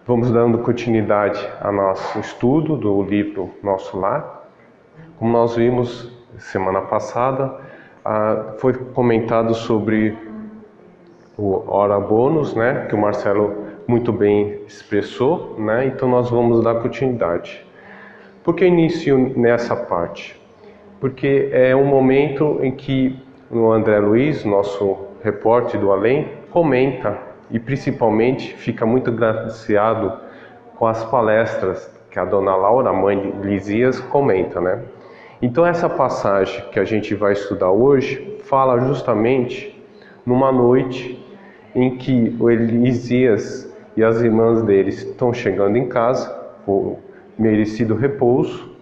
Vamos dando continuidade ao nosso estudo do livro Nosso Lar. Como nós vimos semana passada, foi comentado sobre o hora bônus, né, que o Marcelo muito bem expressou, né? Então nós vamos dar continuidade. Por que inicio nessa parte? Porque é um momento em que o André Luiz, nosso repórter do além, comenta e principalmente fica muito agraciado com as palestras que a dona Laura, a mãe de Lisias, comenta, né? Então essa passagem que a gente vai estudar hoje fala justamente numa noite em que o Lisias e as irmãs deles estão chegando em casa, por merecido repouso,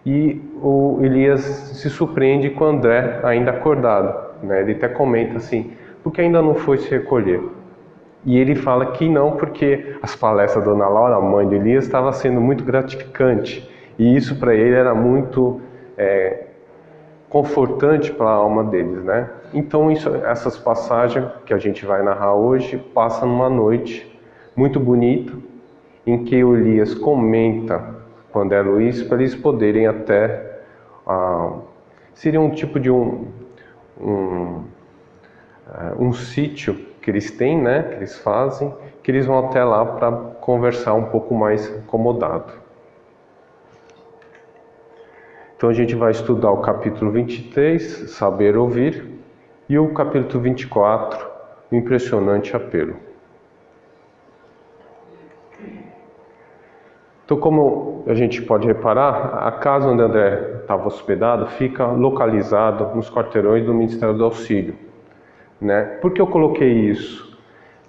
e o Elias se surpreende com o André ainda acordado, né? Ele até comenta assim, por que ainda não foi se recolher? E ele fala que não, porque as palestras da Dona Laura, a mãe de Elias, estava sendo muito gratificante. E isso para ele era muito confortante para a alma deles, né? Então essas passagens que a gente vai narrar hoje passam numa noite muito bonita, em que o Elias comenta com André Luiz para eles poderem até... seria um tipo de um sítio que eles têm, né, que eles fazem, que eles vão até lá para conversar um pouco mais acomodado. Então a gente vai estudar o capítulo 23, Saber Ouvir, e o capítulo 24, o Impressionante Apelo. Então, como a gente pode reparar, a casa onde André estava hospedado fica localizado nos quarteirões do Ministério do Auxílio, né? Por que eu coloquei isso?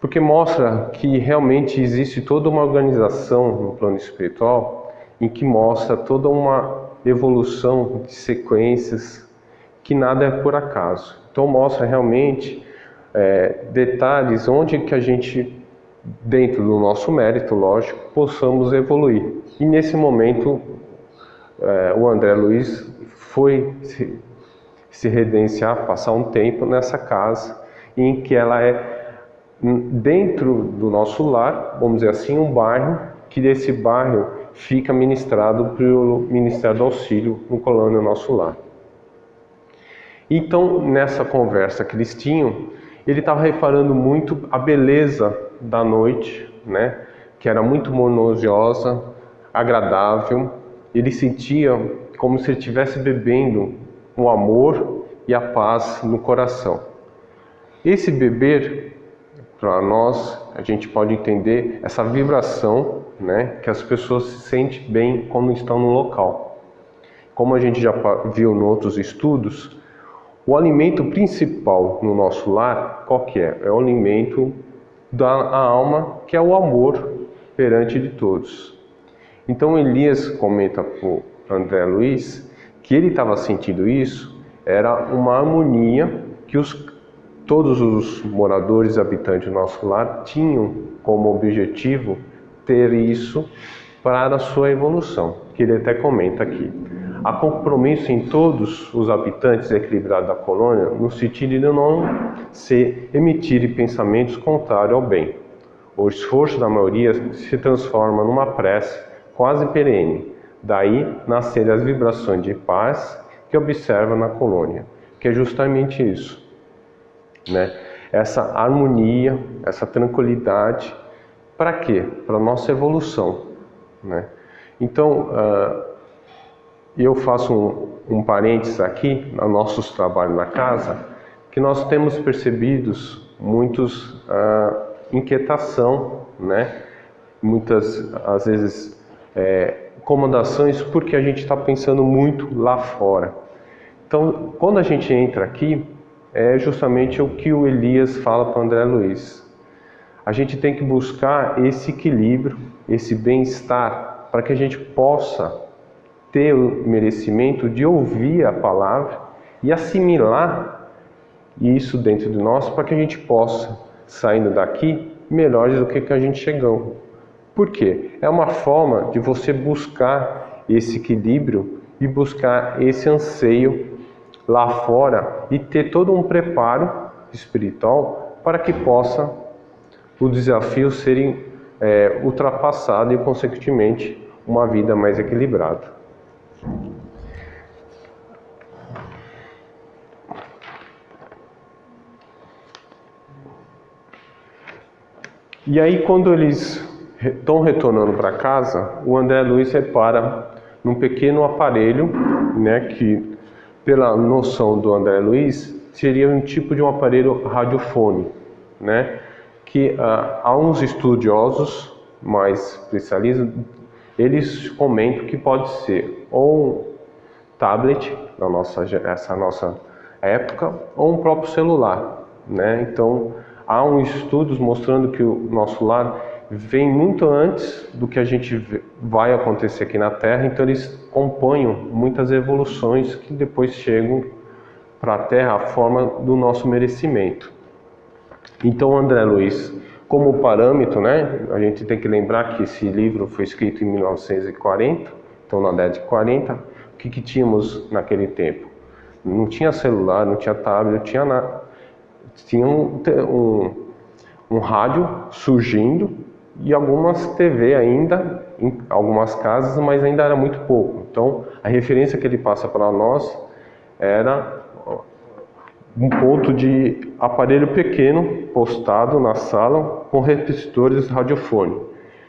Porque mostra que realmente existe toda uma organização no plano espiritual em que mostra toda uma evolução de sequências, que nada é por acaso. Então mostra realmente detalhes onde que a gente, dentro do nosso mérito, lógico, possamos evoluir. E nesse momento o André Luiz foi se redenciar, passar um tempo nessa casa em que ela é dentro do nosso lar, vamos dizer assim, um bairro, que desse bairro fica ministrado pelo Ministério do Auxílio no Colônia Nosso Lar. Então, nessa conversa que eles tinham, ele estava reparando muito a beleza da noite, né? Que era muito harmoniosa, agradável. Ele sentia como se ele estivesse bebendo o amor e a paz no coração. Esse beber, para nós, a gente pode entender essa vibração, né, que as pessoas se sentem bem quando estão no local. Como a gente já viu em outros estudos, o alimento principal no nosso lar, qual que é? É o alimento da alma, que é o amor perante de todos. Então Elias comenta para o André Luiz que ele estava sentindo isso, era uma harmonia que todos os moradores e habitantes do nosso lar tinham como objetivo ter isso para a sua evolução, que ele até comenta aqui. Há compromisso em todos os habitantes equilibrados da colônia no sentido de não se emitirem pensamentos contrários ao bem. O esforço da maioria se transforma numa prece quase perene. Daí nascerem as vibrações de paz que observa na colônia, que é justamente isso, né? Essa harmonia, essa tranquilidade, para quê? Para a nossa evolução, né? Então, eu faço um parênteses aqui, nos nossos trabalhos na casa, que nós temos percebido muitos inquietação, né? Muitas, às vezes, incomodações, porque a gente está pensando muito lá fora. Então, quando a gente entra aqui, é justamente o que o Elias fala para o André Luiz. A gente tem que buscar esse equilíbrio, esse bem-estar, para que a gente possa ter o merecimento de ouvir a palavra e assimilar isso dentro de nós, para que a gente possa, saindo daqui, melhores do que a gente chegou. Por quê? É uma forma de você buscar esse equilíbrio e buscar esse anseio lá fora e ter todo um preparo espiritual para que possa os desafios serem ultrapassada e, consequentemente, uma vida mais equilibrada. E aí, quando eles estão retornando para casa, o André Luiz repara num pequeno aparelho, né, que, pela noção do André Luiz, seria um tipo de um aparelho radiofônico, né, que há uns estudiosos mais especialistas, eles comentam que pode ser ou um tablet, essa nossa época, ou um próprio celular, né? Então, há uns estudos mostrando que o nosso lar vem muito antes do que a gente vai acontecer aqui na Terra, então eles acompanham muitas evoluções que depois chegam para a Terra, a forma do nosso merecimento. Então, André Luiz, como parâmetro, né, a gente tem que lembrar que esse livro foi escrito em 1940, então na década de 40, o que tínhamos naquele tempo? Não tinha celular, não tinha tablet, não tinha nada. Tinha um rádio surgindo e algumas TV ainda, em algumas casas, mas ainda era muito pouco. Então, a referência que ele passa para nós era um ponto de aparelho pequeno postado na sala com repetidores radiofônicos.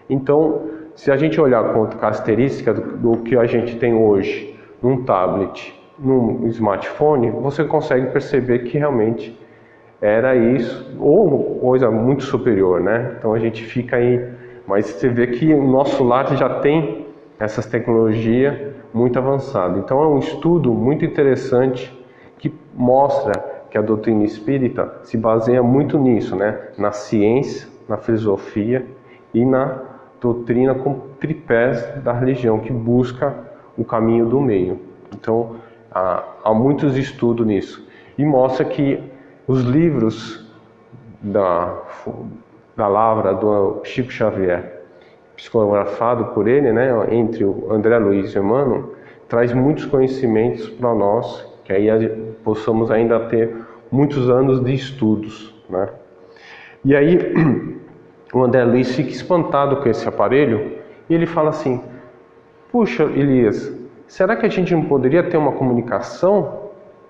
Então, se a gente olhar com a característica do que a gente tem hoje num tablet, num smartphone, você consegue perceber que realmente era isso, ou coisa muito superior, né? Então a gente fica aí, mas você vê que o nosso lar já tem essas tecnologias muito avançadas. Então é um estudo muito interessante que mostra que a doutrina espírita se baseia muito nisso, né? Na ciência, na filosofia e na doutrina como tripés da religião, que busca o caminho do meio. Então há muitos estudos nisso. E mostra que os livros da Lavra, do Chico Xavier, psicografado por ele, né, entre o André Luiz e o Emmanuel, traz muitos conhecimentos para nós, que aí possamos ainda ter muitos anos de estudos, né? E aí o André Luiz fica espantado com esse aparelho e ele fala assim: puxa, Elias, será que a gente não poderia ter uma comunicação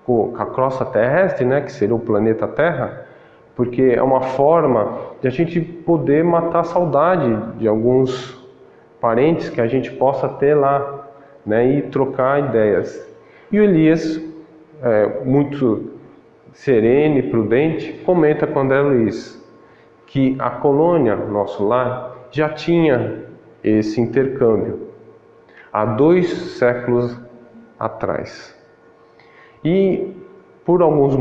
com a crosta terrestre, né, que seria o planeta Terra? Porque é uma forma de a gente poder matar a saudade de alguns parentes que a gente possa ter lá, né, e trocar ideias. E o Elias, muito sereno e prudente, comenta com André Luiz que a colônia, nosso lar, já tinha esse intercâmbio há 2 séculos atrás. E por alguns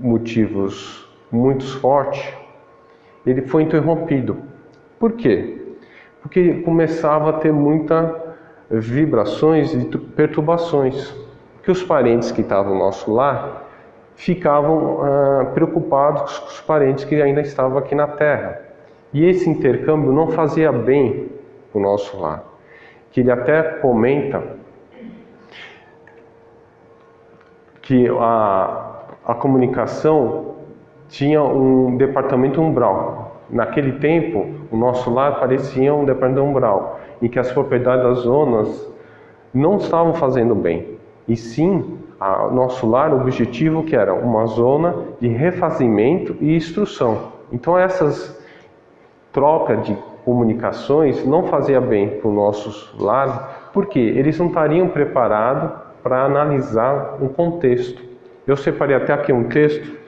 motivos muito fortes, ele foi interrompido. Por quê? Porque começava a ter muitas vibrações e perturbações, que os parentes que estavam no nosso lar ficavam preocupados com os parentes que ainda estavam aqui na Terra. E esse intercâmbio não fazia bem para o nosso lar. Que ele até comenta que a comunicação tinha um departamento umbral. Naquele tempo, o nosso lar parecia um departamento umbral, em que as propriedades das zonas não estavam fazendo bem. E sim, nosso lar, o objetivo que era uma zona de refazimento e instrução. Então essas trocas de comunicações não fazia bem para o nosso lar, porque eles não estariam preparados para analisar um contexto. Eu separei até aqui um texto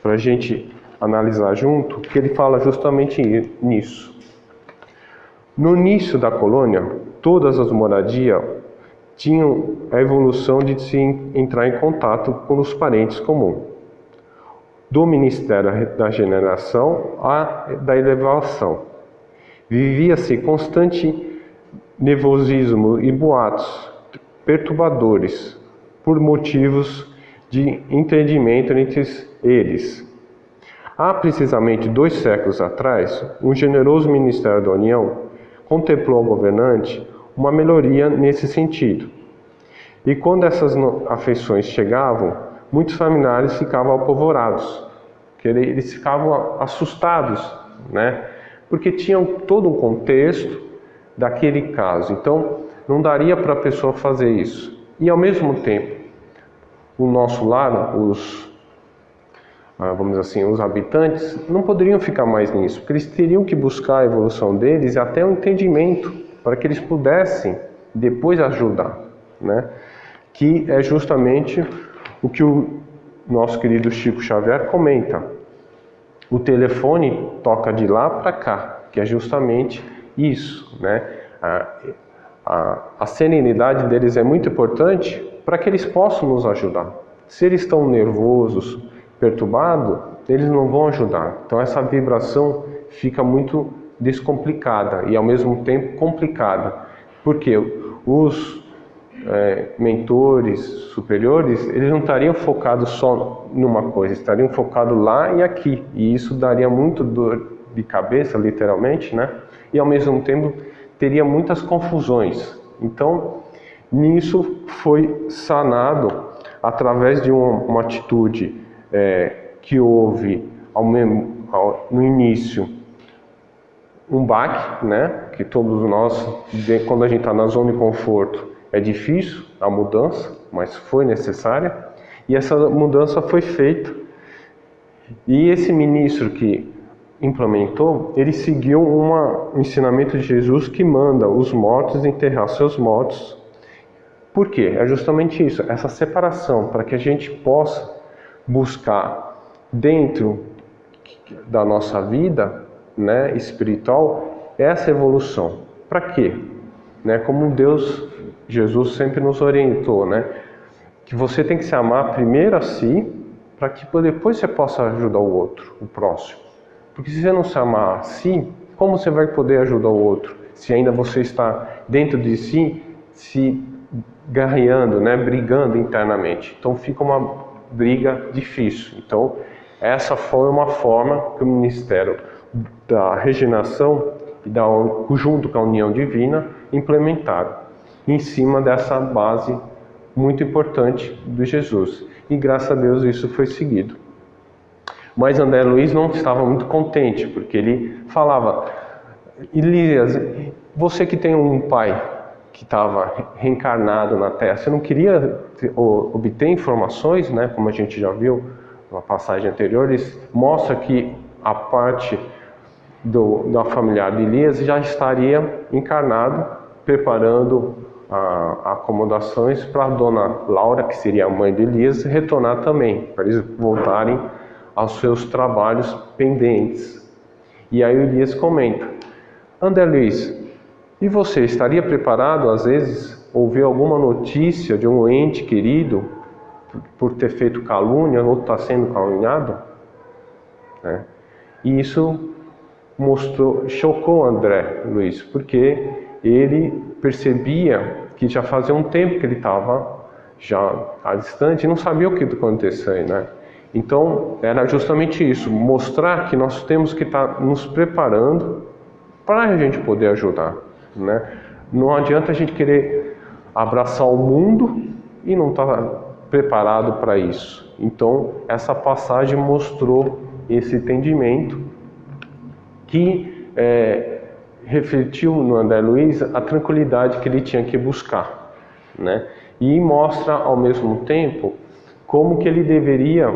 para a gente analisar junto, que ele fala justamente nisso. No início da colônia, todas as moradias tinham a evolução de se entrar em contato com os parentes comuns, do Ministério da Generação à da Elevação. Vivia-se constante nervosismo e boatos perturbadores por motivos de entendimento entre eles. Há precisamente 2 séculos atrás, um generoso Ministério da União contemplou ao governante uma melhoria nesse sentido. E quando essas afeições chegavam, muitos familiares ficavam apavorados, porque eles ficavam assustados, né, porque tinha todo um contexto daquele caso. Então, não daria para a pessoa fazer isso. E ao mesmo tempo, o nosso lar, vamos dizer assim, os habitantes, não poderiam ficar mais nisso, porque eles teriam que buscar a evolução deles e até o entendimento, para que eles pudessem depois ajudar, né? Que é justamente o que o nosso querido Chico Xavier comenta. O telefone toca de lá para cá, que é justamente isso, né? A serenidade deles é muito importante para que eles possam nos ajudar. Se eles estão nervosos, perturbados, eles não vão ajudar. Então essa vibração fica muito descomplicada e ao mesmo tempo complicada. Porque os mentores superiores, eles não estariam focados só numa coisa, estariam focados lá e aqui. E isso daria muito dor de cabeça, literalmente, né? E ao mesmo tempo teria muitas confusões. Então, nisso foi sanado através de uma atitude que houve no início um baque, né? Que todos nós, quando a gente está na zona de conforto, é difícil a mudança, mas foi necessária. E essa mudança foi feita. E esse ministro que implementou, ele seguiu um ensinamento de Jesus que manda os mortos enterrar seus mortos. Por quê? É justamente isso, essa separação, para que a gente possa buscar dentro da nossa vida, né, espiritual, essa evolução. Para quê? Né, como Jesus sempre nos orientou, né, que você tem que se amar primeiro a si, para que depois você possa ajudar o outro, o próximo. Porque se você não se amar a si, como você vai poder ajudar o outro? Se ainda você está dentro de si, se guerreando, né, brigando internamente. Então fica uma briga difícil. Então essa foi uma forma que o Ministério da Regeneração, junto com a União Divina, implementaram, em cima dessa base muito importante do Jesus. E graças a Deus isso foi seguido. Mas André Luiz não estava muito contente, porque ele falava: Elias, você que tem um pai que estava reencarnado na Terra, você não queria obter informações, né? Como a gente já viu na passagem anterior, mostra que a parte da familiar de Elias já estaria encarnado, preparando acomodações para a dona Laura, que seria a mãe de Elias, retornar também, para eles voltarem aos seus trabalhos pendentes. E aí o Elias comenta: André Luiz, e você estaria preparado, às vezes, ouvir alguma notícia de um ente querido por ter feito calúnia ou está sendo caluniado? Né? E isso chocou André Luiz, porque ele percebia que já fazia um tempo que ele estava já distante e não sabia o que acontecia, né? Então, era justamente isso, mostrar que nós temos que estar nos preparando para a gente poder ajudar, né? Não adianta a gente querer abraçar o mundo e não estar preparado para isso. Então, essa passagem mostrou esse entendimento que refletiu no André Luiz a tranquilidade que ele tinha que buscar, né? E mostra ao mesmo tempo como que ele deveria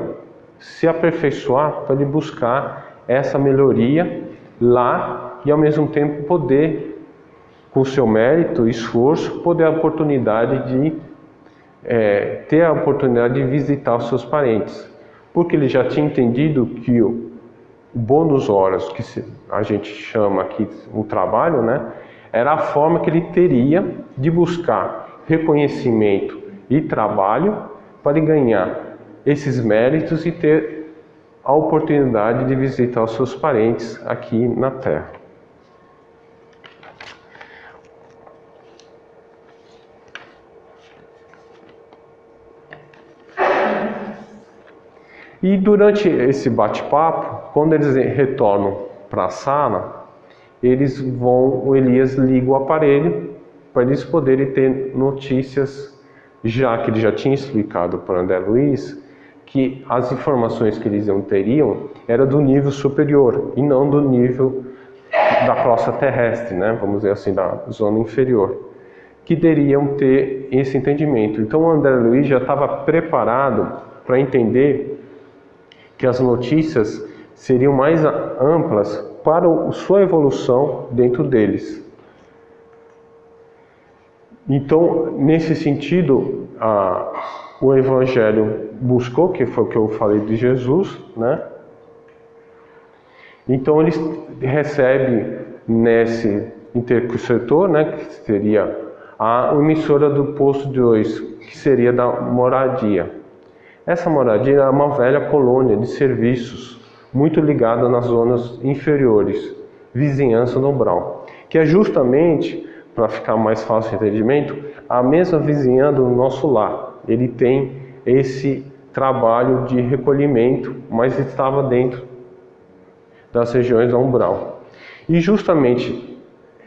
se aperfeiçoar para ele buscar essa melhoria lá e ao mesmo tempo poder, com seu mérito e esforço, poder a oportunidade de ter a oportunidade de visitar os seus parentes, porque ele já tinha entendido que o bônus horas, que a gente chama aqui o trabalho, né, era a forma que ele teria de buscar reconhecimento e trabalho para ganhar esses méritos e ter a oportunidade de visitar os seus parentes aqui na Terra. E durante esse bate-papo, quando eles retornam para a sala, o Elias liga o aparelho para eles poderem ter notícias, já que ele já tinha explicado para André Luiz que as informações que eles teriam era do nível superior e não do nível da crosta terrestre, né? Vamos dizer assim, da zona inferior, que deveriam ter esse entendimento. Então o André Luiz já estava preparado para entender que as notícias seriam mais amplas para a sua evolução dentro deles. Então, nesse sentido, o Evangelho buscou, que foi o que eu falei de Jesus, né? Então, eles recebem nesse intersetor, né, que seria a emissora do posto 2, que seria da moradia. Essa moradia é uma velha colônia de serviços, muito ligada nas zonas inferiores, vizinhança do umbral, que é justamente, para ficar mais fácil de entendimento, a mesma vizinhança do nosso lar. Ele tem esse trabalho de recolhimento, mas estava dentro das regiões do umbral. E justamente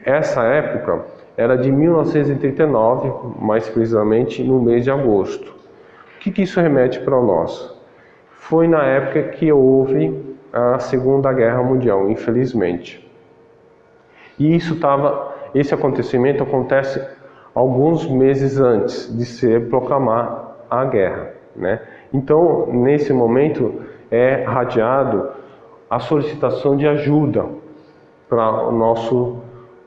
essa época era de 1939, mais precisamente no mês de agosto. O que isso remete para nós? Foi na época que houve a Segunda Guerra Mundial, infelizmente. E esse acontecimento acontece alguns meses antes de ser proclamada a guerra, né? Então, nesse momento, é radiado a solicitação de ajuda para o nosso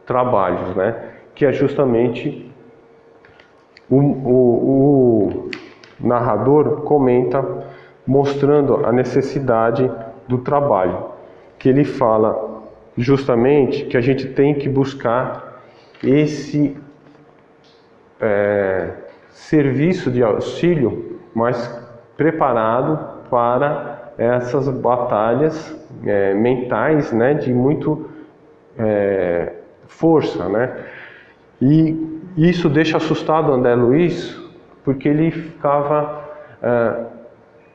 trabalho, né? Que é justamente o narrador comenta mostrando a necessidade do trabalho, que ele fala justamente que a gente tem que buscar esse serviço de auxílio mais preparado para essas batalhas mentais, né, de muito força, né? E isso deixa assustado André Luiz, porque ele ficava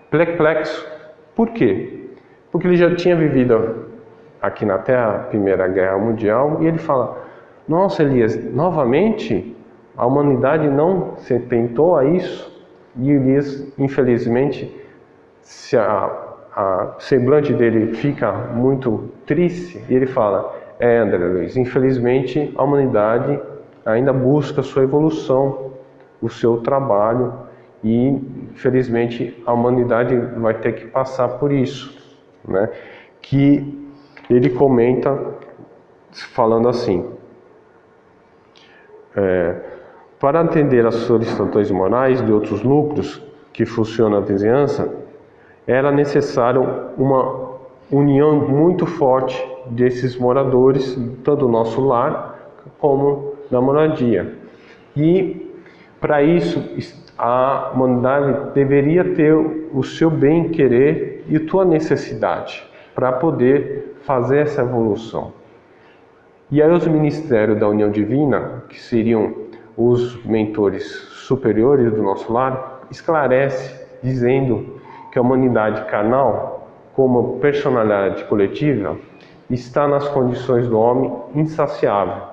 perplexo. Por quê? Porque ele já tinha vivido aqui na Terra a Primeira Guerra Mundial, e ele fala: nossa, Elias, novamente a humanidade não se atentou a isso? E Elias, infelizmente, se a semblante dele fica muito triste, e ele fala: André Luiz, infelizmente a humanidade ainda busca a sua evolução, o seu trabalho, e infelizmente a humanidade vai ter que passar por isso, né? Que ele comenta falando assim: para atender às solicitações morais de outros núcleos que funcionam na vizinhança, era necessário uma união muito forte desses moradores, tanto do nosso lar como da moradia. E para isso a humanidade deveria ter o seu bem-querer e a tua necessidade para poder fazer essa evolução. E aí os ministérios da união divina, que seriam os mentores superiores do nosso lar, esclarece dizendo que a humanidade carnal, como personalidade coletiva, está nas condições do homem insaciável,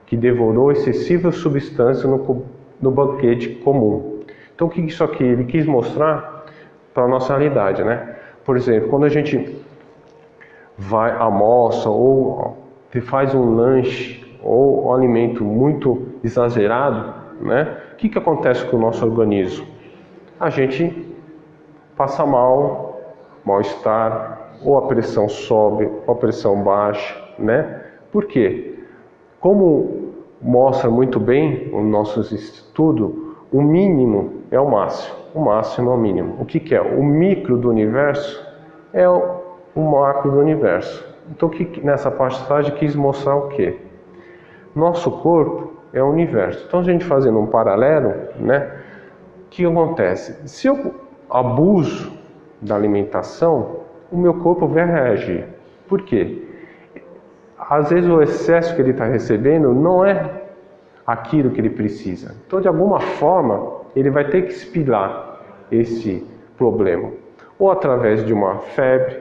que devorou excessiva substância no banquete comum. Então o que isso aqui ele quis mostrar para a nossa realidade, né? Por exemplo, quando a gente almoça ou faz um lanche ou um alimento muito exagerado, né? O que acontece com o nosso organismo? A gente passa mal-estar, ou a pressão sobe, ou a pressão baixa, né? Por quê? Como mostra muito bem o nosso estudo, o mínimo é o máximo é o mínimo. O que é? O micro do universo é o macro do universo. Então, nessa passagem quis mostrar o quê? Nosso corpo é o universo. Então, a gente fazendo um paralelo, né? O que acontece? Se eu abuso da alimentação, o meu corpo vai reagir. Por quê? Às vezes o excesso que ele está recebendo não é aquilo que ele precisa. Então, de alguma forma, ele vai ter que expirar esse problema. Ou através de uma febre,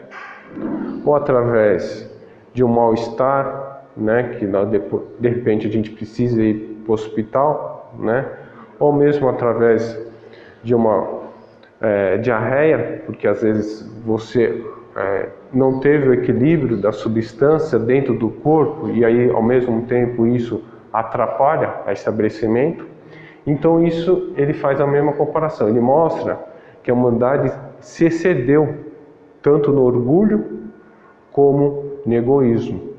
ou através de um mal-estar, né, que de repente a gente precisa ir para o hospital, né, ou mesmo através de uma diarreia, porque às vezes você não teve o equilíbrio da substância dentro do corpo, e aí ao mesmo tempo isso atrapalha o estabelecimento. Então isso ele faz a mesma comparação, ele mostra que a humanidade se excedeu tanto no orgulho como no egoísmo,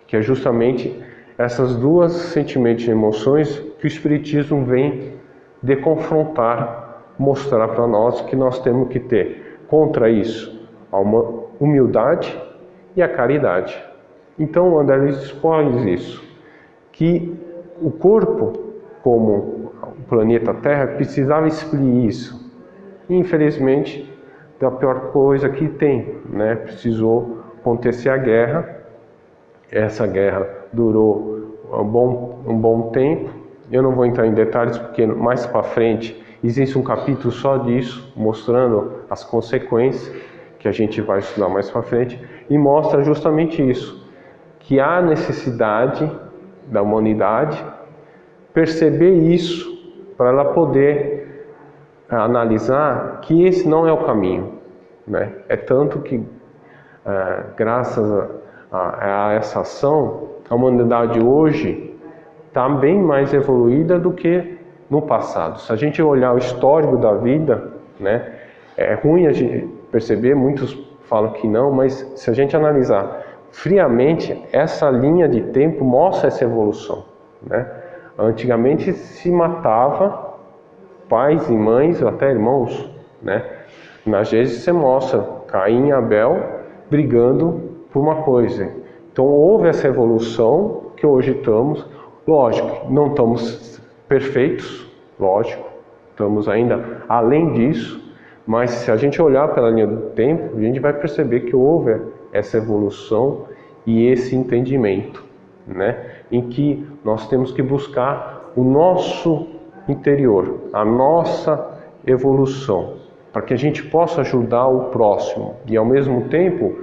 que é justamente essas duas sentimentos e emoções que o Espiritismo vem de confrontar, mostrar para nós que nós temos que ter contra isso a humildade e a caridade. Então o André Luiz expõe isso, que o corpo, como o planeta Terra, precisava expelir isso. E, infelizmente, é a pior coisa que tem, né? Precisou acontecer a guerra. Essa guerra durou um bom tempo. Eu não vou entrar em detalhes porque mais para frente existe um capítulo só disso, mostrando as consequências que a gente vai estudar mais para frente, e mostra justamente isso, que há necessidade da humanidade perceber isso para ela poder analisar que esse não é o caminho, né? É tanto que graças a essa ação, a humanidade hoje está bem mais evoluída do que no passado. Se a gente olhar o histórico da vida, né, é ruim a gente perceber, muitos falam que não, mas se a gente analisar friamente, essa linha de tempo mostra essa evolução, né? Antigamente se matava pais e mães, até irmãos, né? Na Gênesis você mostra Caim e Abel brigando por uma coisa. Então houve essa evolução que hoje estamos. Lógico, não estamos perfeitos, lógico, estamos ainda além disso, mas se a gente olhar pela linha do tempo, a gente vai perceber que houve essa evolução e esse entendimento, né? Em que nós temos que buscar o nosso interior, a nossa evolução, para que a gente possa ajudar o próximo e ao mesmo tempo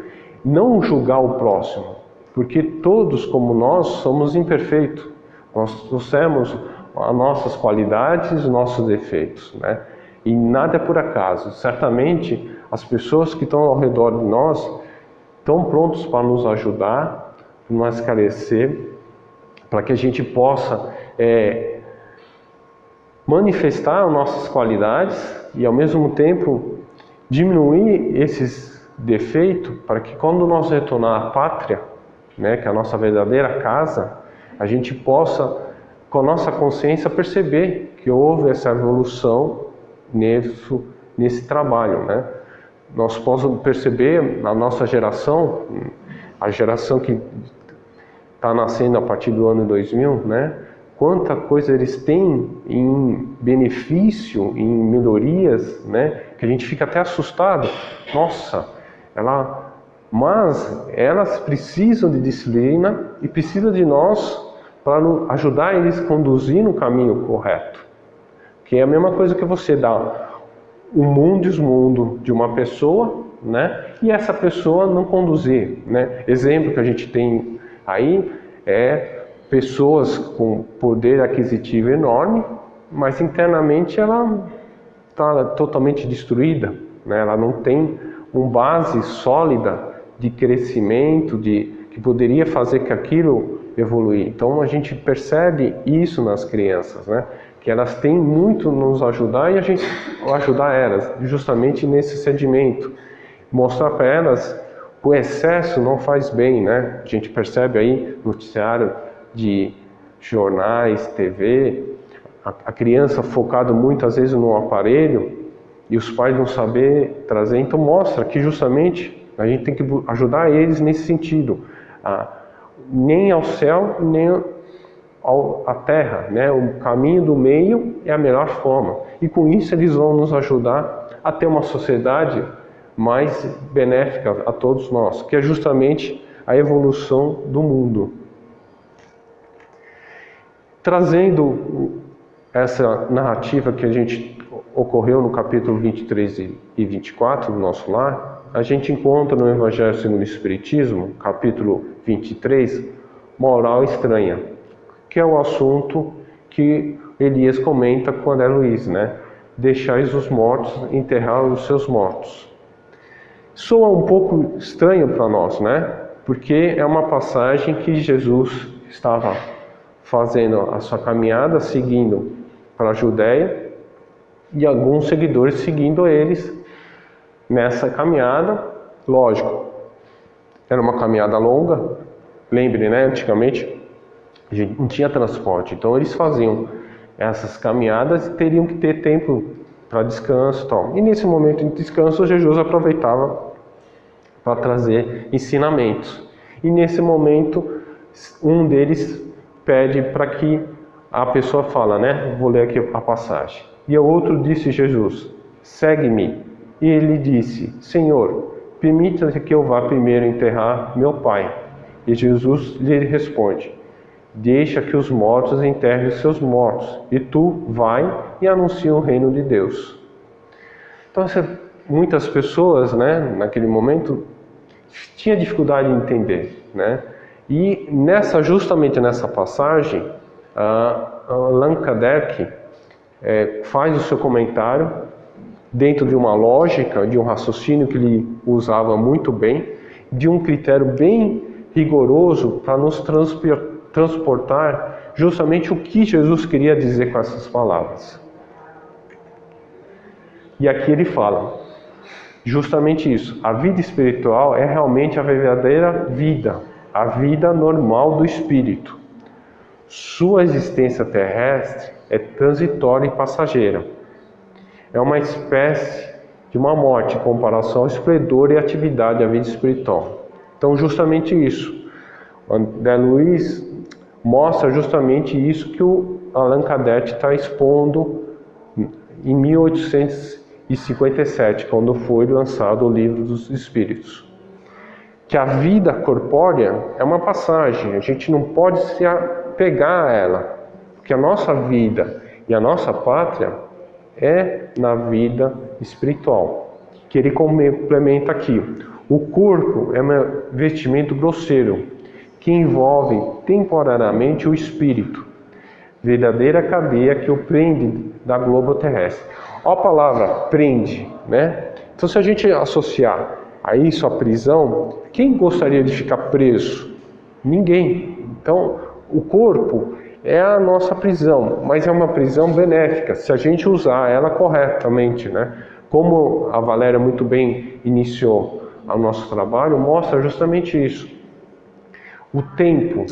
não julgar o próximo, porque todos como nós somos imperfeitos, nós trouxemos as nossas qualidades e os nossos defeitos, né? E nada é por acaso. Certamente as pessoas que estão ao redor de nós estão prontos para nos ajudar, para nos esclarecer, para que a gente possa manifestar as nossas qualidades e ao mesmo tempo diminuir esses defeitos, para que quando nós retornar à pátria, né, que é a nossa verdadeira casa, a gente possa, com a nossa consciência, perceber que houve essa evolução nesse trabalho, né? Nós possamos perceber na nossa geração, a geração que está nascendo a partir do ano 2000, né? Quanta coisa eles têm em benefício, em melhorias, né? Que a gente fica até assustado. Nossa, mas elas precisam de disciplina e precisam de nós para ajudar eles a conduzir no caminho correto. Que é a mesma coisa que você dá o mundo e os mundos de uma pessoa, né? E essa pessoa não conduzir, né? Exemplo que a gente tem aí é pessoas com poder aquisitivo enorme, mas internamente ela está totalmente destruída, né? Ela não tem uma base sólida de crescimento, que poderia fazer que aquilo evoluir. Então a gente percebe isso nas crianças, né? Que elas têm muito nos ajudar e a gente ajudar elas justamente nesse sedimento, mostrar para elas que o excesso não faz bem, né? A gente percebe aí no noticiário de jornais, TV, a criança focada muitas vezes no aparelho e os pais não saber trazer. Então mostra que justamente a gente tem que ajudar eles nesse sentido, nem ao céu nem à terra, né? O caminho do meio é a melhor forma, e com isso eles vão nos ajudar a ter uma sociedade mais benéfica a todos nós, que é justamente a evolução do mundo. Trazendo essa narrativa que a gente ocorreu no capítulo 23 e 24 do nosso lar, a gente encontra no Evangelho segundo o Espiritismo, capítulo 23, moral estranha, que é o assunto que Elias comenta com André Luiz, né? Deixais os mortos enterrar os seus mortos. Soa um pouco estranho para nós, né? Porque é uma passagem que Jesus estava fazendo a sua caminhada, seguindo para a Judéia, e alguns seguidores seguindo eles nessa caminhada. Lógico, era uma caminhada longa. Lembre, né? Antigamente a gente não tinha transporte, então eles faziam essas caminhadas e teriam que ter tempo para descanso e tal. E nesse momento de descanso, Jesus aproveitava para trazer ensinamentos. E nesse momento, um deles pede para que a pessoa fala, né? Vou ler aqui a passagem. E o outro disse Jesus: segue-me. E ele disse: Senhor, permita que eu vá primeiro enterrar meu pai. E Jesus lhe responde: deixa que os mortos enterrem os seus mortos, e tu vai e anuncia o reino de Deus. Então, muitas pessoas, né, naquele momento, tinha dificuldade em entender, né? E justamente nessa passagem, Allan Kardec faz o seu comentário dentro de uma lógica, de um raciocínio que ele usava muito bem, de um critério bem rigoroso para nos transportar justamente o que Jesus queria dizer com essas palavras. E aqui ele fala justamente isso. A vida espiritual é realmente a verdadeira vida, a vida normal do espírito. Sua existência terrestre é transitória e passageira. É uma espécie de uma morte em comparação ao esplendor e atividade da vida espiritual. Então, justamente isso. O André Luiz mostra justamente isso que o Allan Kardec está expondo em 1857, quando foi lançado o Livro dos Espíritos. Que a vida corpórea é uma passagem, a gente não pode se apegar a ela, porque a nossa vida e a nossa pátria é na vida espiritual, que ele complementa aqui. O corpo é um vestimento grosseiro, que envolve temporariamente o espírito, verdadeira cadeia que o prende da globo terrestre. Olha a palavra prende, né? Então, se a gente associar a isso a prisão, quem gostaria de ficar preso? Ninguém. Então, o corpo é a nossa prisão, mas é uma prisão benéfica, se a gente usar ela corretamente, né? Como a Valéria muito bem iniciou o nosso trabalho, mostra justamente isso. O tempo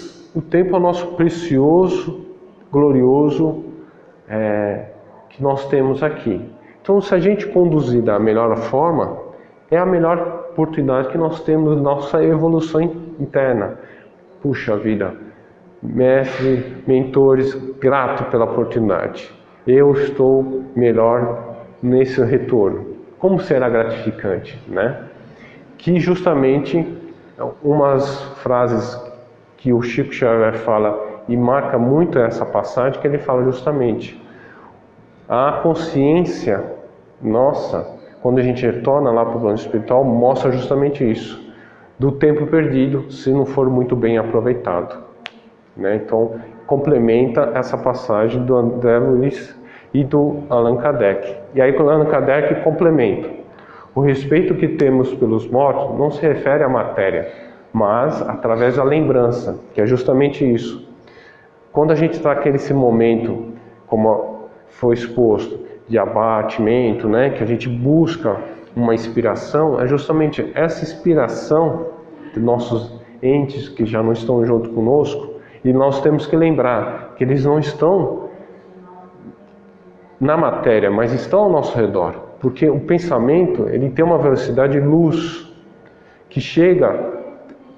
é o nosso precioso, glorioso que nós temos aqui. Então, se a gente conduzir da melhor forma, é a melhor oportunidade que nós temos na nossa evolução interna. Puxa vida, mestre, mentores, grato pela oportunidade. Eu estou melhor nesse retorno. Como será gratificante, né? Que justamente umas frases que o Chico Xavier fala e marca muito essa passagem, que ele fala justamente a consciência nossa, quando a gente retorna lá para o plano espiritual, mostra justamente isso, do tempo perdido, se não for muito bem aproveitado, né? Então, complementa essa passagem do André Luiz e do Allan Kardec. E aí, o Allan Kardec complementa: o respeito que temos pelos mortos não se refere à matéria, mas através da lembrança, que é justamente isso. Quando a gente está naquele momento, como foi exposto, de abatimento, né, que a gente busca uma inspiração, é justamente essa inspiração de nossos entes que já não estão junto conosco, e nós temos que lembrar que eles não estão na matéria, mas estão ao nosso redor, porque o pensamento, ele tem uma velocidade de luz que chega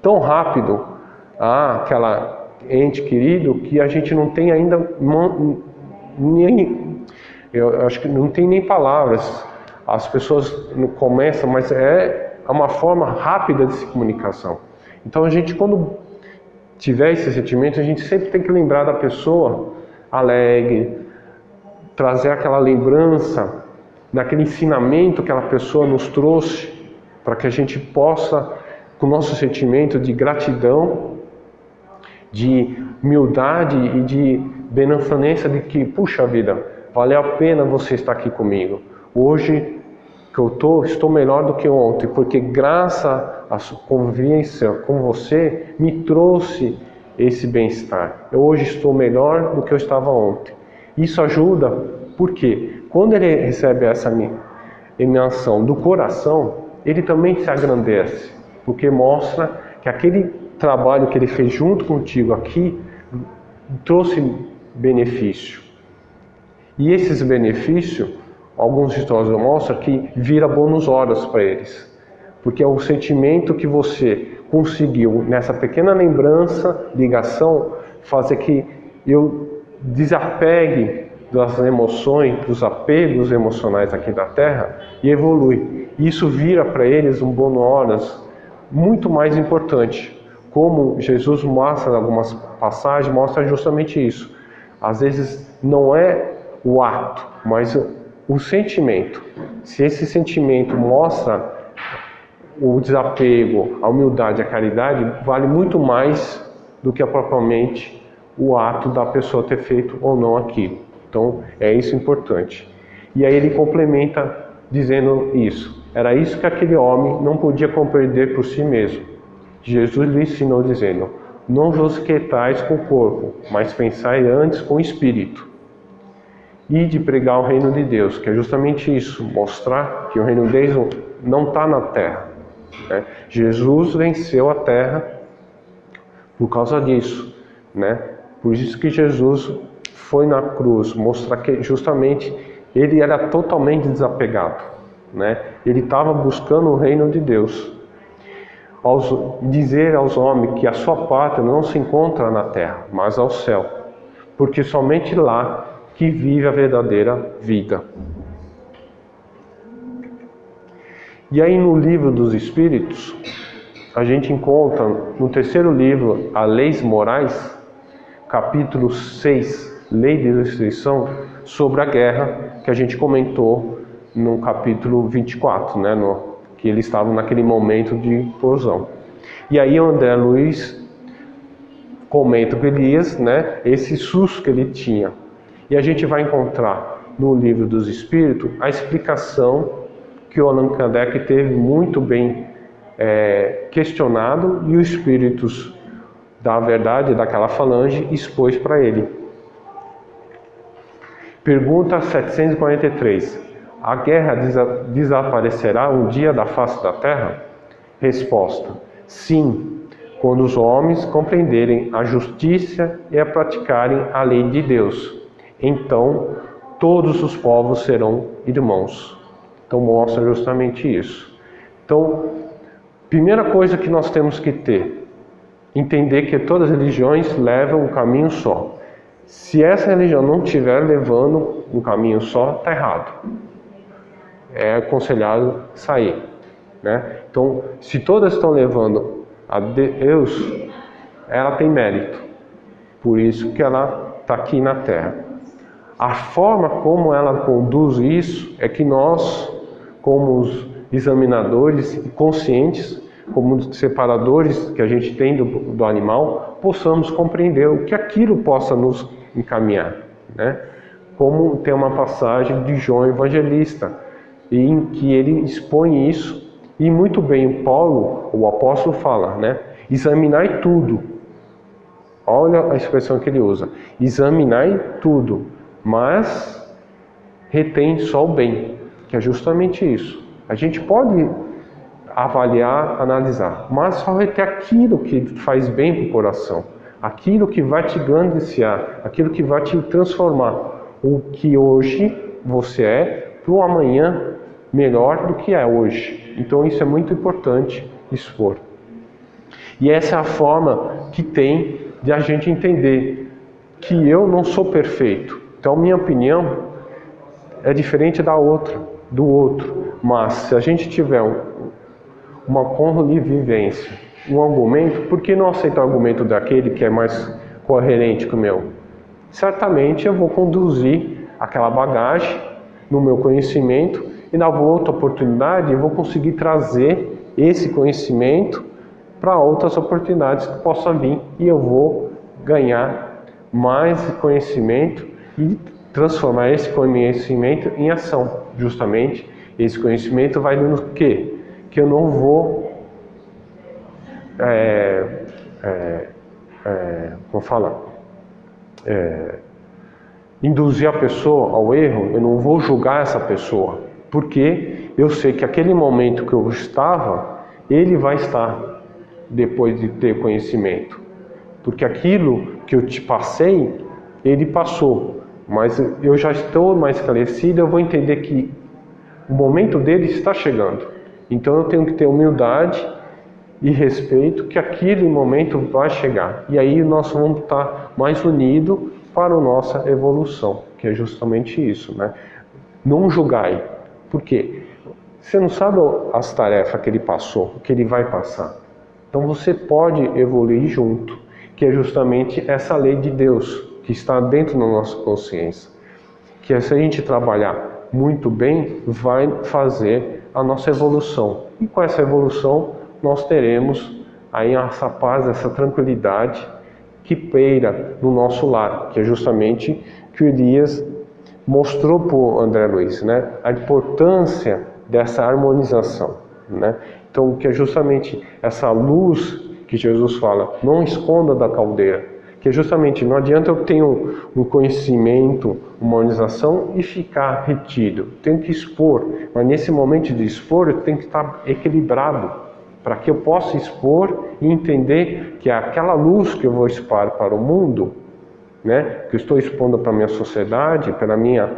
tão rápido àquela ente querido que a gente não tem ainda eu acho que não tem nem palavras. As pessoas não começam, mas é uma forma rápida de se comunicação. Então a gente, quando tiver esse sentimento, a gente sempre tem que lembrar da pessoa alegre, trazer aquela lembrança daquele ensinamento que aquela pessoa nos trouxe, para que a gente possa, com o nosso sentimento de gratidão, de humildade e de benevolência, de que, puxa vida, valeu a pena você estar aqui comigo. Hoje que eu estou melhor do que ontem, porque graças à sua convivência com você, me trouxe esse bem-estar. Eu hoje estou melhor do que eu estava ontem. Isso ajuda, porque quando ele recebe essa emanação do coração, ele também se agrandece, porque mostra que aquele trabalho que ele fez junto contigo aqui trouxe benefício. E esses benefícios, alguns estudiosos mostram que vira bônus horas para eles, porque é o sentimento que você conseguiu nessa pequena lembrança, ligação, fazer que eu desapegue das emoções, dos apegos emocionais aqui da Terra e evolui. Isso vira para eles um bônus horas muito mais importante. Como Jesus mostra em algumas passagens, mostra justamente isso. Às vezes não é o ato, mas o sentimento. Se esse sentimento mostra o desapego, a humildade, a caridade, vale muito mais do que propriamente o ato da pessoa ter feito ou não aquilo. Então, é isso importante. E aí ele complementa dizendo isso. Era isso que aquele homem não podia compreender por si mesmo. Jesus lhe ensinou dizendo: não vos quietais com o corpo, mas pensai antes com o espírito. E de pregar o reino de Deus, que é justamente isso, mostrar que o reino de Deus não está na terra. Né? Jesus venceu a terra por causa disso, né? Por isso que Jesus foi na cruz, mostrar que justamente ele era totalmente desapegado, né? Ele estava buscando o reino de Deus. Dizer aos homens que a sua pátria não se encontra na terra, mas ao céu, porque somente lá que vive a verdadeira vida. E aí no livro dos Espíritos, a gente encontra no terceiro livro, a Leis Morais, capítulo 6, Lei de Restrição, sobre a guerra, que a gente comentou no capítulo 24, né, que eles estavam naquele momento de implosão. E aí o André Luiz comenta com Elias, né, esse susto que ele tinha. E a gente vai encontrar no livro dos Espíritos a explicação que o Allan Kardec teve muito bem questionado e os Espíritos da verdade daquela falange expôs para ele. Pergunta 743. A guerra desaparecerá um dia da face da terra? Resposta: sim, quando os homens compreenderem a justiça e a praticarem a lei de Deus. Então, todos os povos serão irmãos. Então, mostra justamente isso. Então, primeira coisa que nós temos que ter, entender que todas as religiões levam um caminho só. Se essa religião não estiver levando um caminho só, está errado. É aconselhado sair, né? Então, se todas estão levando a Deus, ela tem mérito. Por isso que ela está aqui na Terra. A forma como ela conduz isso é que nós, como os examinadores conscientes, como separadores que a gente tem do animal, possamos compreender o que aquilo possa nos encaminhar, né? Como tem uma passagem de João Evangelista, em que ele expõe isso, e muito bem Paulo, o apóstolo, fala, né? Examinai tudo. Olha a expressão que ele usa: examinai tudo, mas retém só o bem, que é justamente isso. A gente pode avaliar, analisar, mas só reter aquilo que faz bem para o coração, aquilo que vai te grandear, aquilo que vai te transformar. O que hoje você é, para o amanhã melhor do que é hoje. Então isso é muito importante expor. E essa é a forma que tem de a gente entender que eu não sou perfeito. Então minha opinião é diferente do outro. Mas se a gente tiver uma convivência, um argumento, por que não aceitar o argumento daquele que é mais coerente que o meu? Certamente eu vou conduzir aquela bagagem no meu conhecimento e na outra oportunidade eu vou conseguir trazer esse conhecimento para outras oportunidades que possam vir e eu vou ganhar mais conhecimento e transformar esse conhecimento em ação, justamente, Esse conhecimento vai no quê? Que eu não vou, como falar, induzir a pessoa ao erro. Eu não vou julgar essa pessoa, porque eu sei que aquele momento que eu estava, ele vai estar depois de ter conhecimento. Porque aquilo que eu te passei, ele passou, mas eu já estou mais esclarecido, eu vou entender que o momento dele está chegando. Então eu tenho que ter humildade e respeito que aquele momento vai chegar. E aí nós vamos estar mais unidos para a nossa evolução, que é justamente isso, né? Não julgai. Por quê? Você não sabe as tarefas que ele passou, que ele vai passar. Então você pode evoluir junto, que é justamente essa lei de Deus que está dentro da nossa consciência. Que se a gente trabalhar muito bem, vai fazer a nossa evolução. E com essa evolução, nós teremos aí essa paz, essa tranquilidade que peira no nosso lar, que é justamente que o Elias mostrou para o André Luiz, né? A importância dessa harmonização, né? Então, que é justamente essa luz que Jesus fala, não esconda da caldeira, que é justamente, não adianta eu ter um conhecimento, uma harmonização e ficar retido, tenho que expor, mas nesse momento de expor eu tenho que estar equilibrado, para que eu possa expor e entender que aquela luz que eu vou expor para o mundo, né, que eu estou expondo para a minha sociedade, para a minha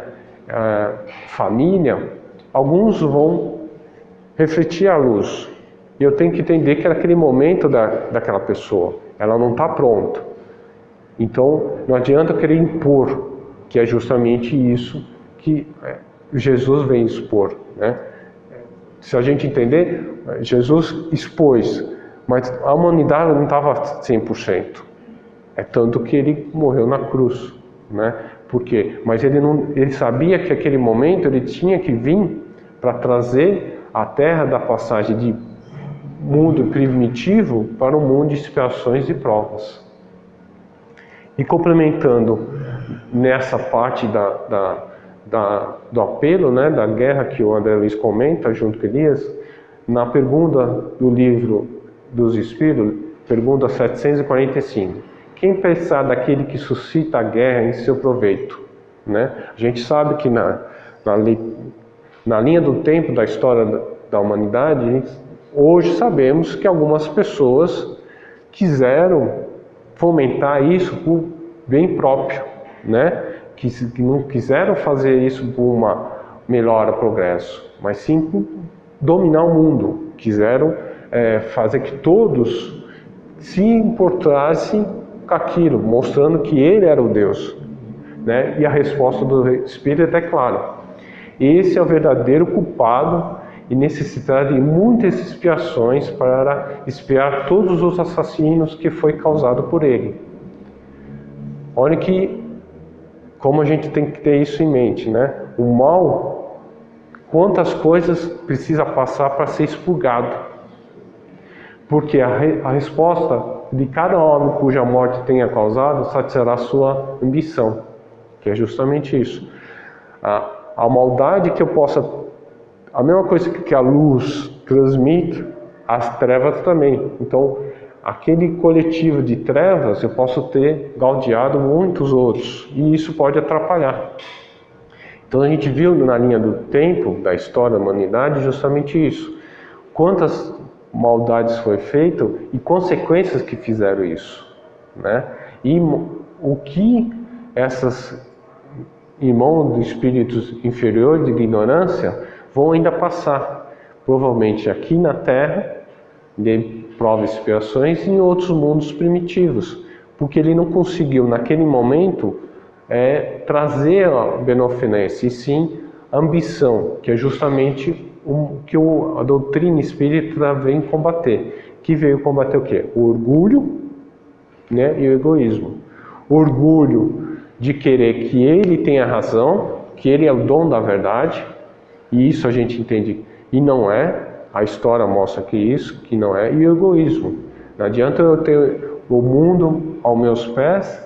família, alguns vão refletir a luz. E eu tenho que entender que naquele momento daquela pessoa, ela não está pronta. Então, não adianta eu querer impor, que é justamente isso que Jesus vem expor, né? Se a gente entender, Jesus expôs, mas a humanidade não estava 100%. É tanto que ele morreu na cruz, né? Por quê? Mas ele sabia que aquele momento ele tinha que vir para trazer a terra da passagem de mundo primitivo para um mundo de expiações e provas. E complementando nessa parte do apelo, né, da guerra que o André Luiz comenta junto com Elias, na pergunta do livro dos Espíritos, pergunta 745, quem pensar daquele que suscita a guerra em seu proveito? Né? A gente sabe que na linha do tempo da história da humanidade, hoje sabemos que algumas pessoas quiseram fomentar isso por bem próprio, né? Que não quiseram fazer isso por uma melhora, progresso, mas sim por dominar o mundo. Quiseram fazer que todos se importassem com aquilo, mostrando que ele era o Deus, né? E a resposta do Espírito é clara. Esse é o verdadeiro culpado e necessitar de muitas expiações para expiar todos os assassinos que foi causado por ele. Olha que como a gente tem que ter isso em mente, né? O mal, quantas coisas precisa passar para ser expurgado? Porque a resposta de cada homem cuja morte tenha causado satisfará a sua ambição, que é justamente isso. A maldade que eu possa... A mesma coisa que a luz transmite, as trevas também. Então, aquele coletivo de trevas, eu posso ter gaudeado muitos outros. E isso pode atrapalhar. Então, a gente viu na linha do tempo, da história da humanidade, justamente isso. Quantas maldades foi feito e consequências que fizeram isso, né? E o que essas irmãos de espíritos inferiores de ignorância vão ainda passar, provavelmente aqui na Terra, de provas e expiações, e em outros mundos primitivos, porque ele não conseguiu naquele momento trazer a beneficência, e sim a ambição, que é justamente o que a doutrina espírita vem combater. Que veio combater o quê? O orgulho, né, e o egoísmo. O orgulho de querer que ele tenha razão, que ele é o dono da verdade, e isso a gente entende, e não é. A história mostra que isso, que não é. E o egoísmo. Não adianta eu ter o mundo aos meus pés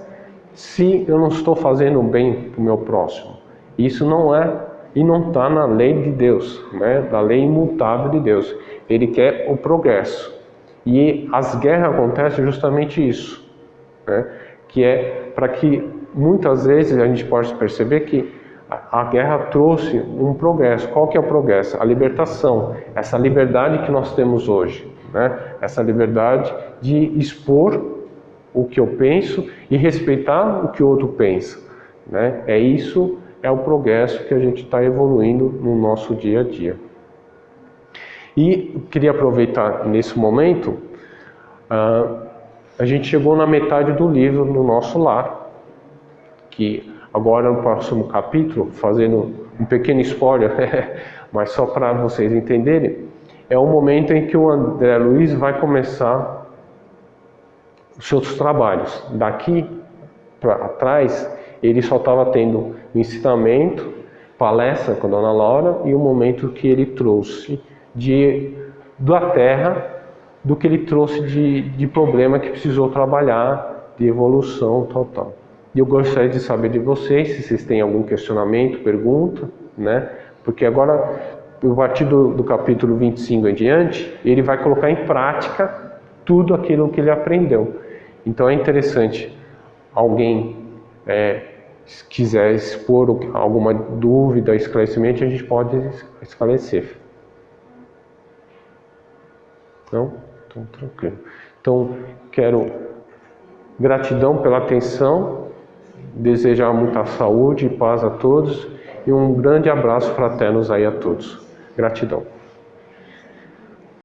se eu não estou fazendo bem para o meu próximo. Isso não é e não está na lei de Deus, né? Da lei imutável de Deus. Ele quer o progresso. E as guerras acontecem justamente isso, né? Que é para que muitas vezes a gente possa perceber que a guerra trouxe um progresso. Qual que é o progresso? A libertação, essa liberdade que nós temos hoje, né? Essa liberdade de expor o que eu penso e respeitar o que o outro pensa, né? Isso é o progresso que a gente está evoluindo no nosso dia a dia. E queria aproveitar nesse momento, a gente chegou na metade do livro no nosso lar, que agora no próximo capítulo, fazendo um pequeno spoiler, mas só para vocês entenderem, é o momento em que o André Luiz vai começar os seus trabalhos. Daqui para trás, ele só estava tendo o ensinamento, palestra com a Dona Laura e o momento que ele trouxe da terra, do que ele trouxe de problema que precisou trabalhar, de evolução, tal. E eu gostaria de saber de vocês, se vocês têm algum questionamento, pergunta, né? Porque agora, a partir do capítulo 25 em diante, ele vai colocar em prática tudo aquilo que ele aprendeu. Então é interessante, alguém quiser expor alguma dúvida, esclarecimento, a gente pode esclarecer. Não? Então, tranquilo. Então, gratidão pela atenção, desejar muita saúde e paz a todos e um grande abraço fraternos aí a todos. Gratidão.